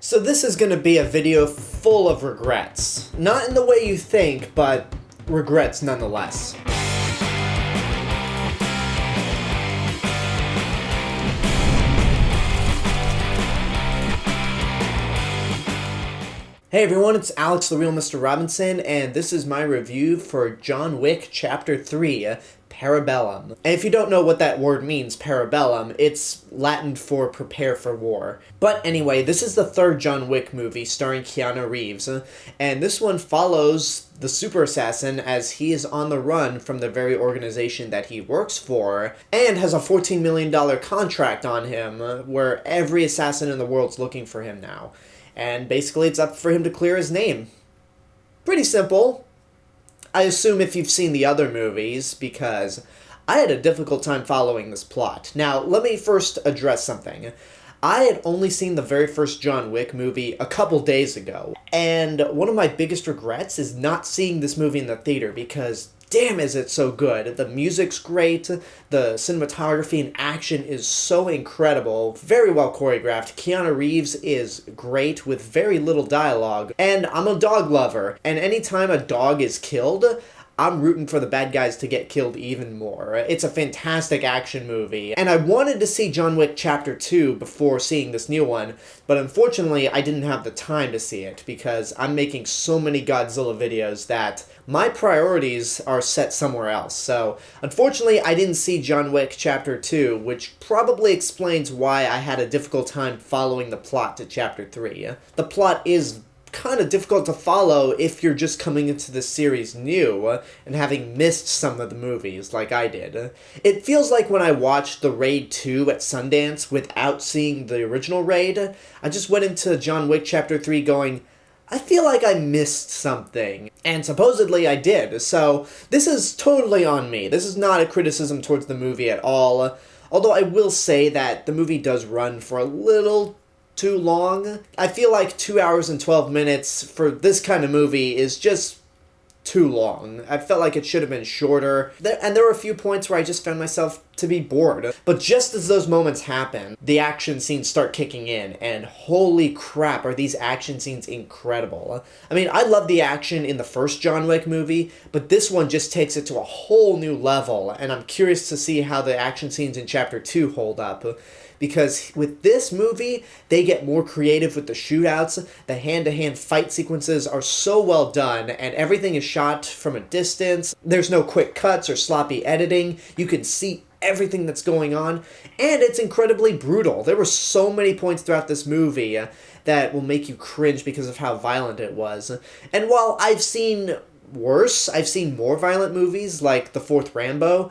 So this is going to be a video full of regrets. Not in the way you think, but regrets nonetheless. Hey everyone, it's Alex the Real Mr. Robinson, and this is my review for John Wick Chapter 3, Parabellum. And if you don't know what that word means, Parabellum, it's Latin for prepare for war. But anyway, this is the third John Wick movie starring Keanu Reeves, and this one follows the super assassin as he is on the run from the very organization that he works for, and has a $14 million contract on him, where every assassin in the world's looking for him now. And basically it's up for him to clear his name. Pretty simple. I assume if you've seen the other movies, because I had a difficult time following this plot. Now, let me first address something. I had only seen the very first John Wick movie a couple days ago, and one of my biggest regrets is not seeing this movie in the theater, because damn is it so good. The music's great, the cinematography and action is so incredible, very well choreographed. Keanu Reeves is great with very little dialogue, and I'm a dog lover, and anytime a dog is killed, I'm rooting for the bad guys to get killed even more. It's a fantastic action movie, and I wanted to see John Wick Chapter 2 before seeing this new one, but unfortunately I didn't have the time to see it because I'm making so many Godzilla videos that my priorities are set somewhere else. So unfortunately I didn't see John Wick Chapter 2, which probably explains why I had a difficult time following the plot to Chapter 3. The plot is kind of difficult to follow if you're just coming into this series new and having missed some of the movies like I did. It feels like when I watched the Raid 2 at Sundance without seeing the original Raid, I just went into John Wick Chapter 3 going, I feel like I missed something. And supposedly I did, so this is totally on me. This is not a criticism towards the movie at all, although I will say that the movie does run for a little too long. I feel like 2 hours and 12 minutes for this kind of movie is just too long. I felt like it should have been shorter, and there were a few points where I just found myself to be bored. But just as those moments happen, the action scenes start kicking in, and holy crap, are these action scenes incredible. I mean, I love the action in the first John Wick movie, but this one just takes it to a whole new level, and I'm curious to see how the action scenes in Chapter 2 hold up. Because with this movie, they get more creative with the shootouts, the hand-to-hand fight sequences are so well done, and everything is shot from a distance. There's no quick cuts or sloppy editing. You can see everything that's going on, and it's incredibly brutal. There were so many points throughout this movie that will make you cringe because of how violent it was. And while I've seen worse, I've seen more violent movies, like the fourth Rambo,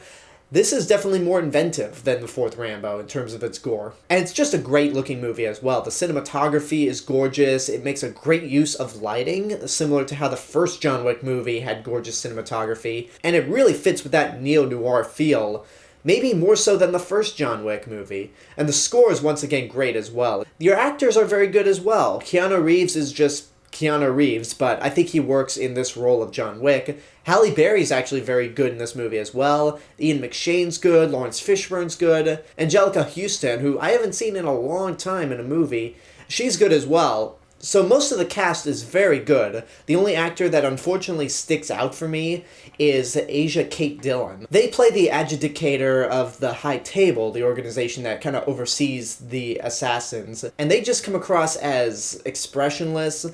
this is definitely more inventive than the fourth Rambo in terms of its gore. And it's just a great looking movie as well. The cinematography is gorgeous. It makes a great use of lighting, similar to how the first John Wick movie had gorgeous cinematography. And it really fits with that Neo-Noir feel, maybe more so than the first John Wick movie. And the score is once again great as well. Your actors are very good as well. Keanu Reeves is just Keanu Reeves, but I think he works in this role of John Wick. Halle Berry's actually very good in this movie as well. Ian McShane's good, Laurence Fishburne's good. Anjelica Huston, who I haven't seen in a long time in a movie, she's good as well. So most of the cast is very good. The only actor that unfortunately sticks out for me is Asia Kate Dillon. They play the adjudicator of the High Table, the organization that kind of oversees the assassins, and they just come across as expressionless,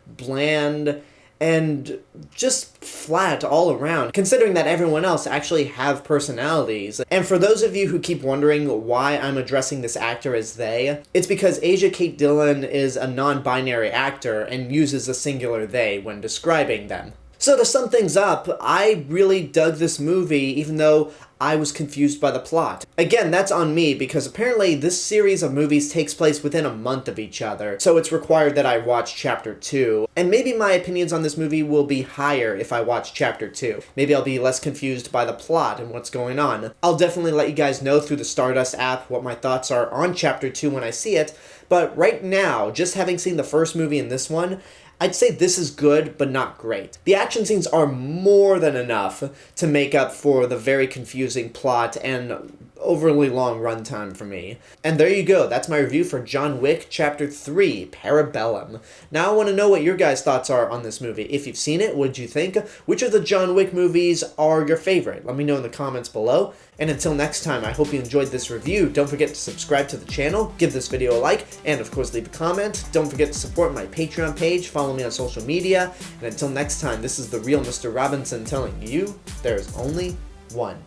bland, and just flat all around, considering that everyone else actually have personalities. And for those of you who keep wondering why I'm addressing this actor as they, it's because Asia Kate Dillon is a non-binary actor and uses a singular they when describing them. So to sum things up, I really dug this movie even though I was confused by the plot. Again, that's on me because apparently this series of movies takes place within a month of each other, so it's required that I watch Chapter 2. And maybe my opinions on this movie will be higher if I watch Chapter 2. Maybe I'll be less confused by the plot and what's going on. I'll definitely let you guys know through the Stardust app what my thoughts are on Chapter 2 when I see it, but right now, just having seen the first movie and this one, I'd say this is good, but not great. The action scenes are more than enough to make up for the very confusing plot and overly long runtime for me. And there you go, that's my review for John Wick Chapter 3, Parabellum. Now I want to know what your guys' thoughts are on this movie. If you've seen it, what did you think? Which of the John Wick movies are your favorite? Let me know in the comments below. And until next time, I hope you enjoyed this review. Don't forget to subscribe to the channel, give this video a like, and of course leave a comment. Don't forget to support my Patreon page, follow me on social media, and until next time, this is the real Mr. Robinson telling you, there is only one.